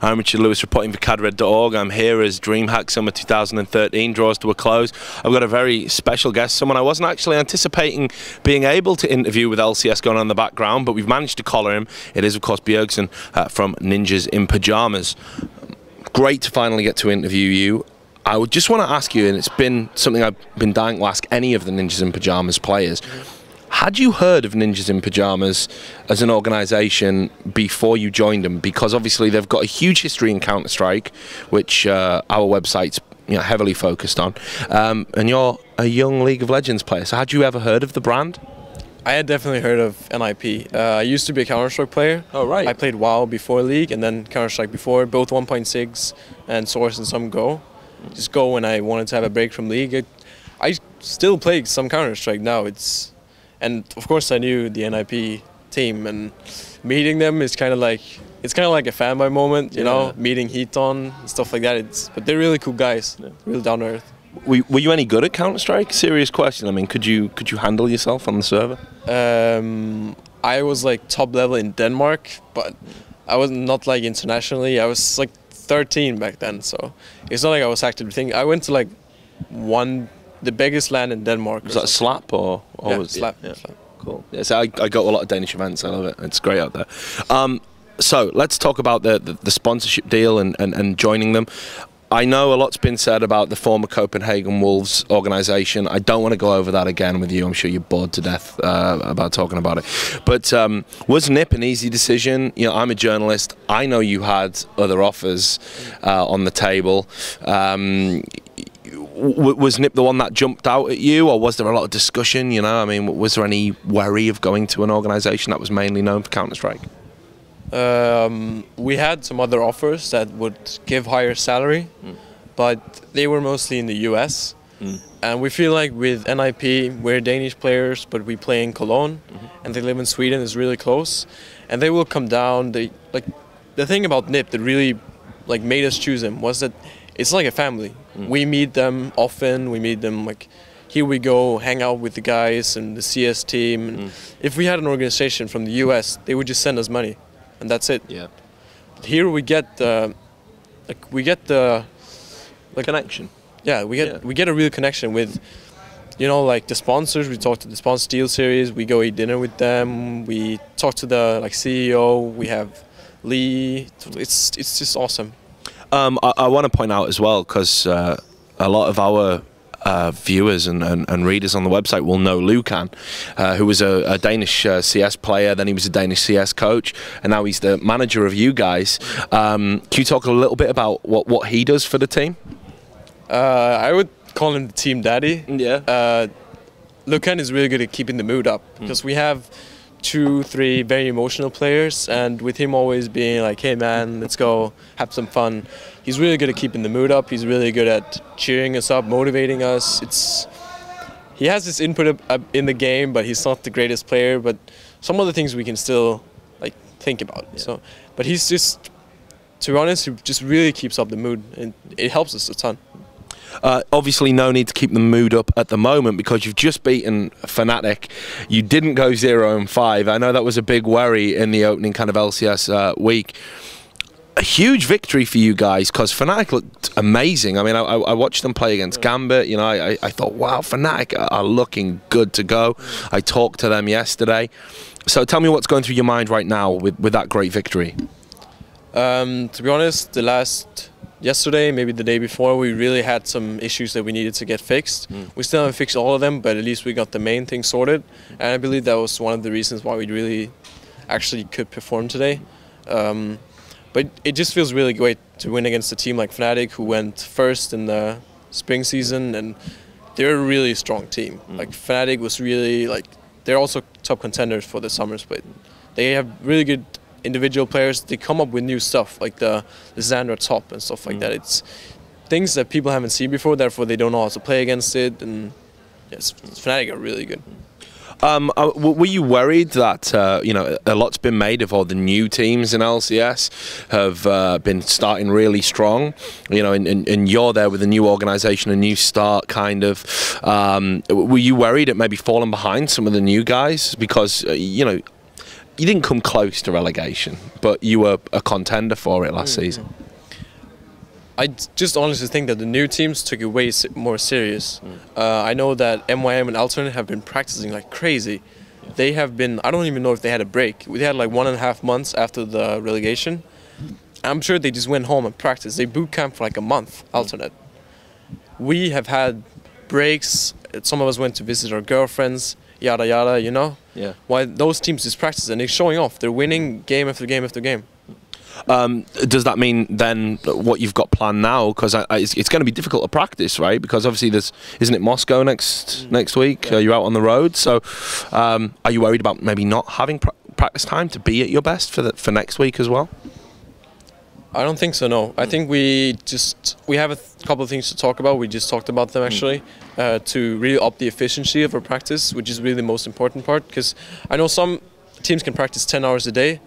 I'm Richard Lewis reporting for cadred.org. I'm here as DreamHack Summer 2013 draws to a close. I've got a very special guest, someone I wasn't actually anticipating being able to interview with LCS going on in the background, but we've managed to collar him. It is, of course, Bjergsen from Ninjas In Pyjamas. Great to finally get to interview you. I would just want to ask you, and it's been something I've been dying to ask any of the Ninjas In Pyjamas players. Had you heard of Ninjas In Pyjamas as an organisation before you joined them? Because obviously they've got a huge history in Counter-Strike, which our website's heavily focused on. And you're a young League of Legends player, so had you ever heard of the brand? I had definitely heard of NIP. I used to be a Counter-Strike player. Oh, right. I played WoW before League and then Counter-Strike before, both 1.6 and Source and some Go. Just Go when I wanted to have a break from League. I still play some Counter-Strike now. And of course I knew the NIP team, and meeting them is kind of like a fanboy moment, you know, meeting Heaton and stuff like that. But they're really cool guys, really down to earth. Were you any good at Counter-Strike? Serious question. I mean, could you handle yourself on the server? I was like top level in Denmark, but I was not like internationally. I was like 13 back then, so it's not like I was active thing. I went to like the biggest LAN in Denmark. Was that Slap or yeah, was Slap. Yeah. Slap. Cool. Yeah, so I go to a lot of Danish events. I love it. It's great out there. So let's talk about the sponsorship deal and joining them. I know a lot's been said about the former Copenhagen Wolves organisation. I don't want to go over that again with you. I'm sure you're bored to death about talking about it. But was NIP an easy decision? You know, I'm a journalist. I know you had other offers on the table. Was NIP the one that jumped out at you, or was there a lot of discussion? You know, I mean, was there any worry of going to an organisation that was mainly known for Counter-Strike? We had some other offers that would give higher salary, but they were mostly in the US. And we feel like with NIP, we're Danish players, but we play in Cologne, and they live in Sweden. It's really close, and they will come down. The thing about NIP that really made us choose them was that it's like a family. We meet them often. We meet them here we go, hang out with the guys and the CS team. And if we had an organization from the US, they would just send us money, and that's it. Yeah. But here we get the connection. Yeah, we get a real connection with, the sponsors. We talk to the sponsor deal series. We go eat dinner with them. We talk to the CEO. We have Lee. It's just awesome. I want to point out as well, because a lot of our viewers and readers on the website will know Lucan, who was a Danish CS player, then he was a Danish CS coach, and now he's the manager of you guys. Can you talk a little bit about what he does for the team? I would call him the team daddy. Yeah. Lucan is really good at keeping the mood up, because we have 2-3 very emotional players, and with him always being like, hey man, let's go have some fun. He's really good at keeping the mood up. He's really good at cheering us up, motivating us. He has his input in the game, but he's not the greatest player, but some of the things we can still think about. Yeah. But he's just, to be honest, he just really keeps up the mood, and it helps us a ton. Obviously no need to keep the mood up at the moment, because you've just beaten Fnatic. You didn't go 0-5. I know that was a big worry in the opening kind of LCS week. A huge victory for you guys, because Fnatic looked amazing. I mean, I watched them play against Gambit. You know, I thought, wow, Fnatic are looking good to go. I talked to them yesterday. So tell me what's going through your mind right now with that great victory. To be honest, yesterday, maybe the day before, we really had some issues that we needed to get fixed. We still haven't fixed all of them, but at least we got the main thing sorted. And I believe that was one of the reasons why we really actually could perform today. But it just feels really great to win against a team like Fnatic, who went first in the spring season, and they're a really strong team. Fnatic was really they're also top contenders for the summer split. They have really good individual players. They come up with new stuff, like the Xandra top and stuff like that. It's things that people haven't seen before, therefore they don't know how to play against it, and yes, Fnatic are really good. Were you worried that a lot's been made of all the new teams in LCS have been starting really strong, and you're there with a new organisation, a new start kind of. Were you worried it maybe falling behind some of the new guys, because you didn't come close to relegation, but you were a contender for it last season. I just honestly think that the new teams took it way more serious. I know that MYM and Alternate have been practicing like crazy. They have been, I don't even know if they had a break. We had like 1.5 months after the relegation. I'm sure they just went home and practiced. They boot camped for like a month, Alternate. We have had breaks. Some of us went to visit our girlfriends, yada yada, you know? Yeah. While those teams just practice and they're showing off. They're winning game after game after game. Does that mean then what you've got planned now? Because it's going to be difficult to practice, right? Because obviously isn't it Moscow next week? Yeah. You're out on the road, so are you worried about maybe not having practice time to be at your best for next week as well? I don't think so, no. I think we have a couple of things to talk about. We just talked about them actually, to really up the efficiency of our practice, which is really the most important part. Because I know some teams can practice 10 hours a day.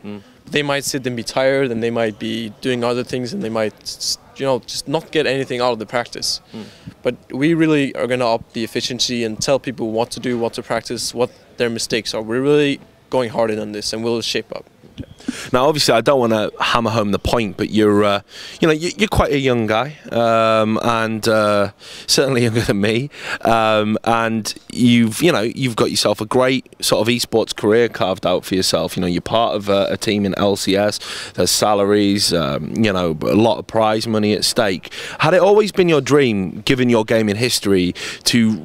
They might sit and be tired, and they might be doing other things, and they might, just not get anything out of the practice. But we really are going to up the efficiency and tell people what to do, what to practice, what their mistakes are. We're really going hard in on this, and we'll shape up. Now, obviously, I don't want to hammer home the point, but you're quite a young guy, and certainly younger than me. And you've got yourself a great sort of esports career carved out for yourself. You're part of a team in LCS. There's salaries, a lot of prize money at stake. Had it always been your dream, given your gaming history, to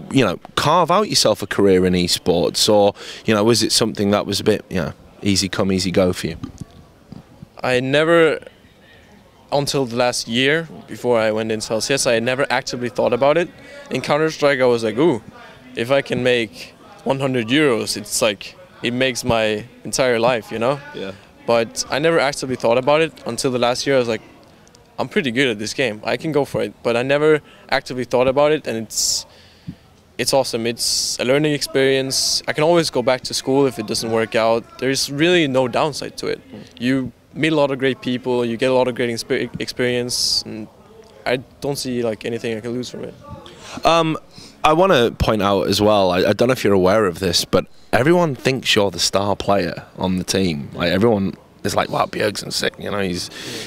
carve out yourself a career in esports, or was it something that was a bit easy come, easy go for you? I never, until the last year, before I went into LCS, I never actively thought about it. In Counter-Strike, I was like, ooh, if I can make 100 euros, it's like, it makes my entire life, Yeah. But I never actively thought about it until the last year. I was like, I'm pretty good at this game. I can go for it. But I never actively thought about it, and it's awesome. It's a learning experience. I can always go back to school if it doesn't work out. There's really no downside to it. You meet a lot of great people, you get a lot of great experience, and I don't see like anything I can lose from it. I want to point out as well, I don't know if you're aware of this, but everyone thinks you're the star player on the team. Like, everyone is like, wow, Bjergsen's sick,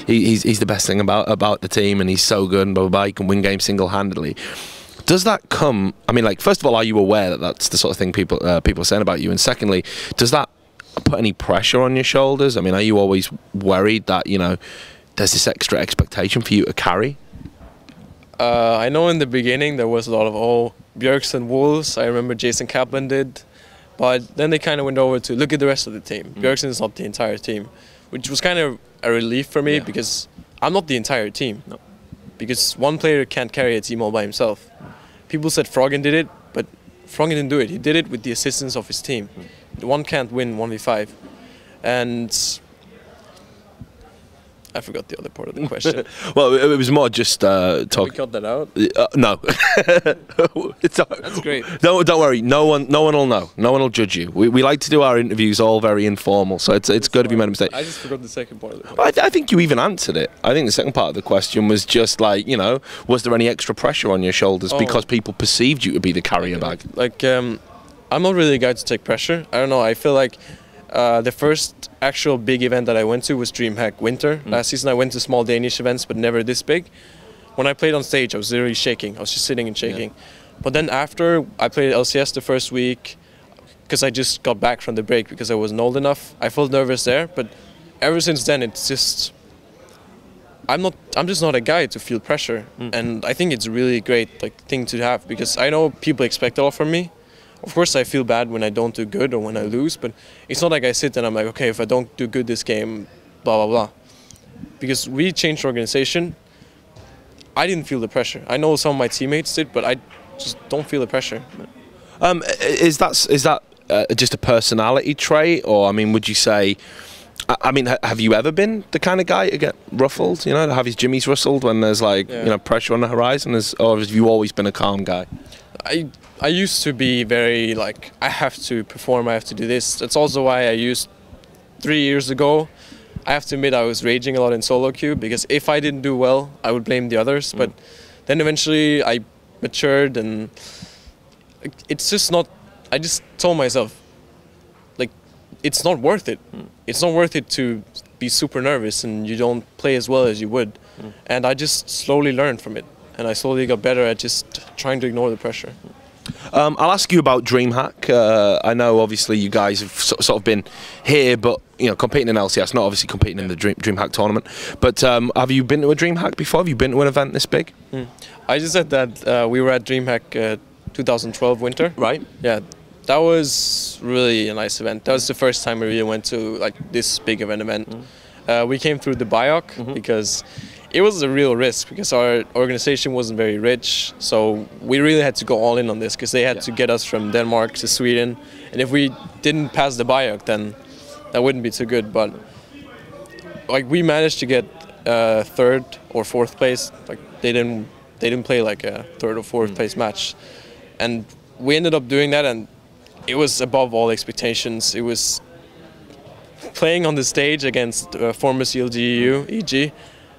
he's the best thing about the team, and he's so good, and blah, blah, blah, he can win games single-handedly. Does that come, first of all, are you aware that that's the sort of thing people are saying about you? And secondly, does that put any pressure on your shoulders? Are you always worried that, there's this extra expectation for you to carry? I know in the beginning there was a lot of, Bjergsen Wolves, I remember Jason Kaplan did. But then they kind of went over to look at the rest of the team. Bjergsen is not the entire team, which was kind of a relief for me, because I'm not the entire team. No. Because one player can't carry a team all by himself. People said Froggen did it, but Froggen didn't do it. He did it with the assistance of his team. One can't win 1v5. And I forgot the other part of the question. Well, it was more just Can we cut that out? No. That's great. Don't worry. No one will know. No one will judge you. We like to do our interviews all very informal, so it's good if you made a mistake. I just forgot the second part of the question. I think you even answered it. I think the second part of the question was just like, was there any extra pressure on your shoulders because people perceived you to be the carrier bag? Like, I'm not really a guy to take pressure. I don't know. I feel like the first actual big event that I went to was DreamHack Winter. Last season I went to small Danish events, but never this big. When I played on stage, I was literally shaking. I was just sitting and shaking. Yeah. But then after I played LCS the first week, because I just got back from the break because I wasn't old enough, I felt nervous there. But ever since then, it's just, I'm just not a guy to feel pressure. And I think it's a really great thing to have, because I know people expect a lot from me. Of course, I feel bad when I don't do good or when I lose, but it's not like I sit and I'm like, okay, if I don't do good this game, blah, blah, blah. Because we changed the organization, I didn't feel the pressure. I know some of my teammates did, but I just don't feel the pressure. Is that just a personality trait, or would you say? Have you ever been the kind of guy to get ruffled? To have his jimmies rustled when there's pressure on the horizon, or have you always been a calm guy? I used to be very I have to perform, I have to do this. That's also why I used 3 years ago. I have to admit I was raging a lot in solo queue, because if I didn't do well, I would blame the others. But then eventually I matured, and it's just not. I just told myself, it's not worth it. It's not worth it to be super nervous and you don't play as well as you would. And I just slowly learned from it, and I slowly got better at just trying to ignore the pressure. I'll ask you about DreamHack. I know obviously you guys have sort of been here, but you know, competing in LCS, not obviously competing in the DreamHack tournament. But have you been to a DreamHack before? Have you been to an event this big? I just said that we were at DreamHack 2012 winter. Right. Yeah, that was really a nice event. That was the first time we really went to like this big of an event. We came through the Bjerg because it was a real risk, because our organization wasn't very rich, so we really had to go all in on this, because they had to get us from Denmark to Sweden, and if we didn't pass the Bjerg, then that wouldn't be too good. But like, we managed to get third or fourth place. Like, they didn't play like a third or fourth place match, and we ended up doing that, and it was above all expectations. It was playing on the stage against former CLGU, EG,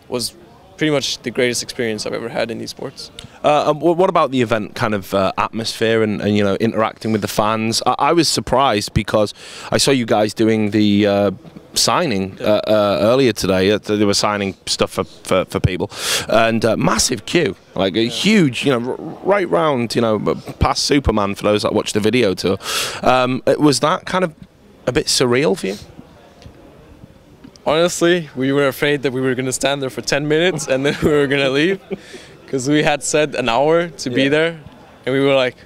was pretty much the greatest experience I've ever had in esports. What about the event kind of atmosphere and you know, interacting with the fans? I was surprised because I saw you guys doing the signing earlier today. They were signing stuff for people, and massive queue, like a huge, you know, right round, you know, past Superman for those that watched the video tour. Was that kind of a bit surreal for you? Honestly, we were afraid that we were going to stand there for 10 minutes and then we were going to leave, because we had said an hour to be there, and we were like,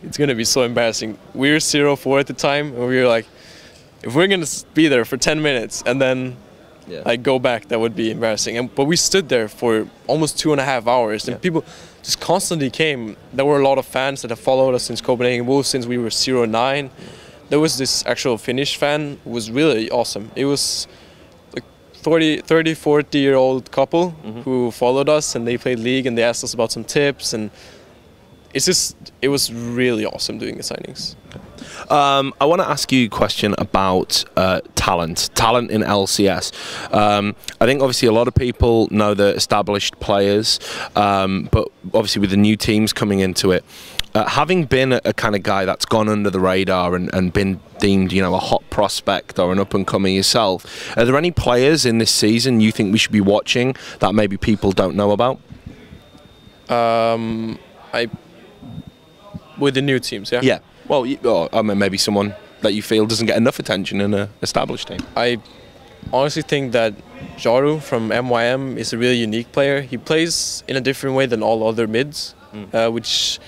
it's going to be so embarrassing. We were 0-4 at the time, and we were like, if we're going to be there for 10 minutes and then like go back, that would be embarrassing. But we stood there for almost 2.5 hours, and people just constantly came. There were a lot of fans that have followed us since Copenhagen Wolves, since we were 09. There was this actual Finnish fan who was really awesome. It was 40-year-old couple who followed us, and they played League, and they asked us about some tips, and it was really awesome doing the signings. I want to ask you a question about talent in LCS. I think obviously a lot of people know the established players, but obviously with the new teams coming into it, having been a kind of guy that's gone under the radar and been deemed, you know, a hot prospect or an up-and-coming yourself, are there any players in this season you think we should be watching that maybe people don't know about? With the new teams, yeah? Yeah. Well, I mean, maybe someone that you feel doesn't get enough attention in an established team. I honestly think that Jaru from MYM is a really unique player. He plays in a different way than all other mids, which,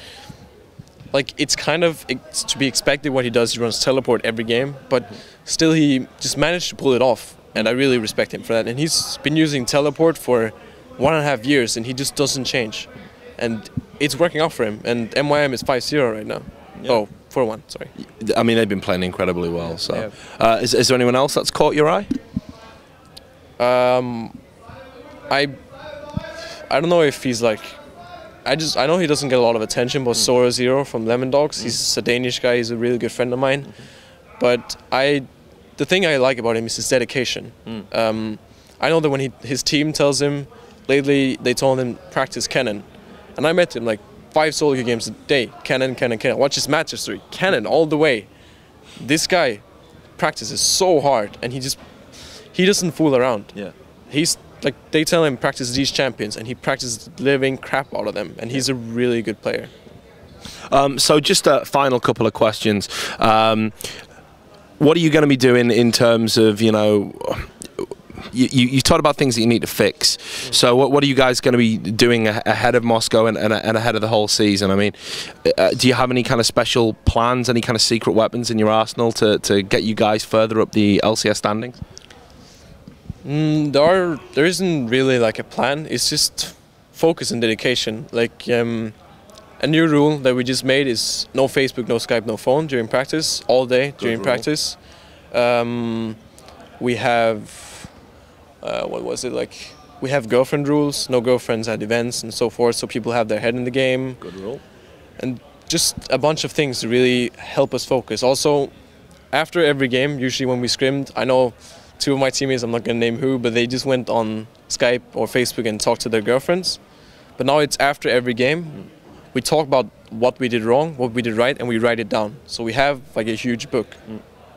like, it's to be expected what he does. He runs teleport every game, but still he just managed to pull it off, and I really respect him for that. And he's been using teleport for 1.5 years, and he just doesn't change. And it's working out for him, and MYM is 5-0 right now. Yeah. Oh, 4-1, sorry. I mean, they've been playing incredibly well. So, is there anyone else that's caught your eye? I don't know if he's like, I know he doesn't get a lot of attention, but Sora Zero from Lemon Dogs, he's a Danish guy. He's a really good friend of mine. But the thing I like about him is his dedication. I know that when his team tells him, lately they told him practice cannon, and I met him like 5 solo games a day, cannon. Watch his match history, cannon all the way. This guy practices so hard, and he doesn't fool around. Yeah, he's like, they tell him practice these champions, and he practices the living crap out of them, and he's a really good player. So just a final couple of questions. What are you going to be doing in terms of, you know, you talked about things that you need to fix. So what are you guys going to be doing ahead of Moscow and ahead of the whole season? I mean, do you have any kind of special plans, any kind of secret weapons in your arsenal to get you guys further up the LCS standings? There isn't really like a plan. It's just focus and dedication. Like, a new rule that we just made is no Facebook, no Skype, no phone during practice, all day during practice. We have what was it, like, we have girlfriend rules, no girlfriends at events and so forth, so people have their head in the game. Good rule. And just a bunch of things to really help us focus. Also, after every game, usually when we scrimmed, I know 2 of my teammates, I'm not going to name who, but they just went on Skype or Facebook and talked to their girlfriends. But now it's after every game. We talk about what we did wrong, what we did right, and we write it down. So we have like a huge book.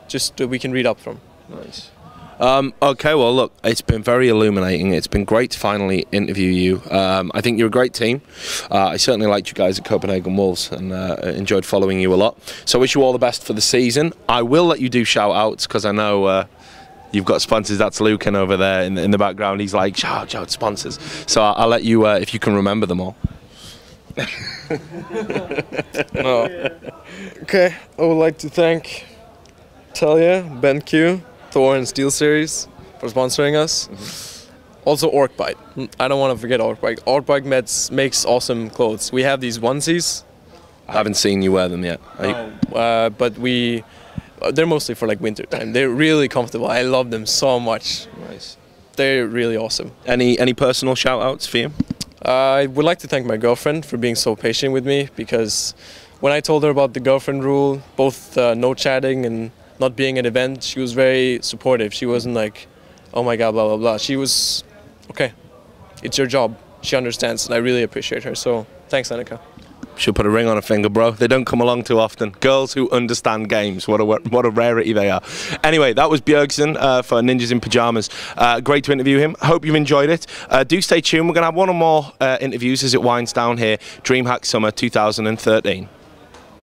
just we can read up from. Nice. Okay, well, look, it's been very illuminating. It's been great to finally interview you. I think you're a great team. I certainly liked you guys at Copenhagen Wolves and enjoyed following you a lot. So I wish you all the best for the season. I will let you do shout-outs because I know you've got sponsors. That's Lucan over there in the background. He's like, shout out sponsors. So I'll let you, if you can remember them all. No. Okay, I would like to thank Talia, BenQ, Thor and Steel Series for sponsoring us. Also Orkbite. I don't want to forget Orkbite. Orkbite makes awesome clothes. We have these onesies. I haven't seen you wear them yet. But they're mostly for like winter time. They're really comfortable. I love them so much. Nice. They're really awesome. Any personal shout outs for you? I would like to thank my girlfriend for being so patient with me, because when I told her about the girlfriend rule, both no chatting and not being at an event, she was very supportive. She wasn't like, oh my god, blah blah blah. She was, okay, it's your job. She understands, and I really appreciate her. So thanks, Annika. Should put a ring on a finger, bro. They don't come along too often. Girls who understand games, what a rarity they are. Anyway, that was Bjergsen for Ninjas in Pyjamas. Great to interview him. Hope you've enjoyed it. Do stay tuned. We're going to have one or more interviews as it winds down here. DreamHack Summer 2013.